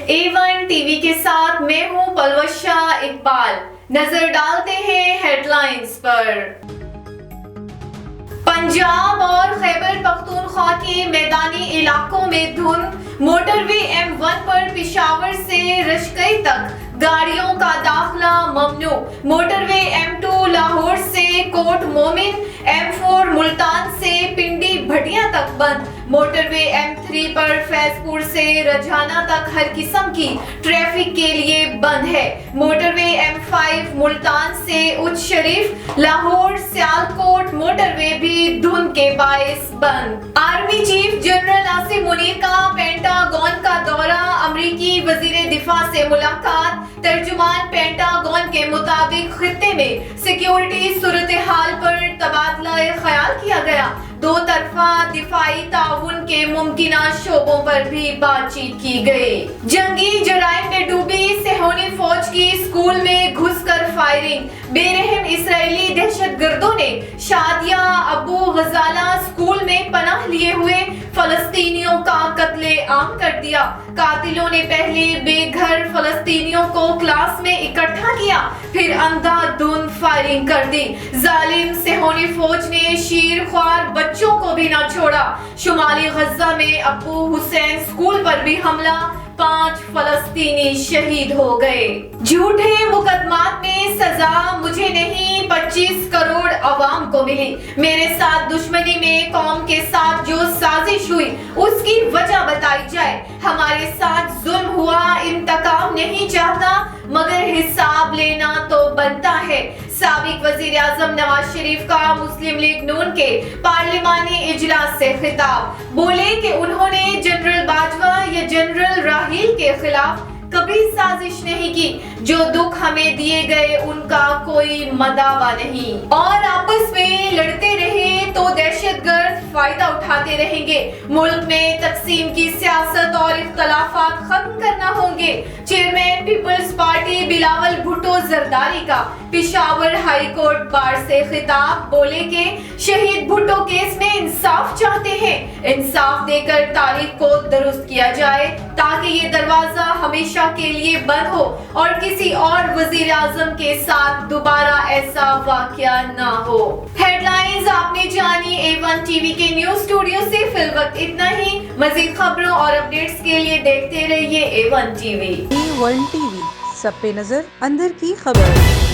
A1 TV के साथ मैं हूं पलवशा इकबाल। नजर डालते हैं हेडलाइंस पर। पंजाब और खैबर पख्तूनख्वा के मैदानी इलाकों में धुंध, मोटरवे M1 पर पेशावर से रशकई तक गाड़ियों का दाखिला ममनू, मोटरवे M2 लाहौर से कोट मोमिन, M4 मुल्तान से पिंडी भटिया तक बंद, मोटरवे M3 पर फैजपुर से रजाना तक हर किस्म की ट्रैफिक के लिए बंद है, मोटरवे M5 मुल्तान से उच्च शरीफ, लाहौर सियालकोट मोटरवे भी धुंध के बायस बंद। Army chief general Asim Munir का पेंटागन का दौरा, अमरीकी वजीर दिफा से मुलाकात। तर्जुमान पेंटागन के मुताबिक खित्ते में सिक्योरिटी सूरत हाल पर तबादला ख्याल किया गया। दो तरफा दिफाई ताउन के मुमकिना शोबों पर भी बातचीत की गई। जंगी जराइम में डूबी सेहोनी फौज की स्कूल में घुसकर फायरिंग, बेरहम इसराइली दहशतगर्दों ने शादिया अबू गजाला स्कूल में पनाह लिए हुए फलस्तीनियों का कत्ले आम कर दिया। कातिलों ने पहले बेघर फलस्तीनियों को क्लास में इकट्ठा किया, फिर अंधाधुंध फायरिंग कर दी। जालिम सेहोनी फौज ने शीरख्वार बच्चों को भी न छोड़ा। शुमाली गजा में अबू हुसैन स्कूल पर भी हमला, 5 फलस्तीनी शहीद हो गए। झूठे मुकदमात में सजा मुझे नहीं 25 करोड़ अवाम को मिली। मेरे साथ दुश्मनी में कौम के साथ जो साजिश हुई उसकी वजह बताई जाए। हमारे साथ जुल्म हुआ, इंतकाम नहीं चाहता मगर हिसाब लेना तो बनता है। साबिक वजीर आजम नवाज शरीफ का मुस्लिम लीग नून के पार्लिमानी इजलास से खिताब, बोले कि उन्होंने जनरल बाजवा या जनरल राहील के खिलाफ कभी साजिश नहीं की। जो दुख हमें दिए गए उनका कोई मदावा नहीं, और आपस में लड़ते रहे तो दहशतगर्द फायदा उठाते रहेंगे। मुल्क में तकसीम की सियासत और इख्तलाफात खत्म करना होंगे। चेयरमैन पीपल्स पार्टी बिलावल भुट्टो जरदारी का पेशावर हाई कोर्ट बार से खिताब, बोले कि शहीद भुट्टो केस में इंसाफ चाहते हैं। इंसाफ देकर तारीख को दुरुस्त किया जाए ताकि ये दरवाजा हमेशा के लिए बंद हो और किसी और वजीर आजम के साथ दोबारा ऐसा वाकया ना हो। हेडलाइंस आपने जानी A1 टीवी के न्यूज स्टूडियो से। फिलवक्त इतना ही। मजीद खबरों और अपडेट्स के लिए देखते रहिए A1 टीवी। A1 टीवी, सब पे नजर, अंदर की खबर।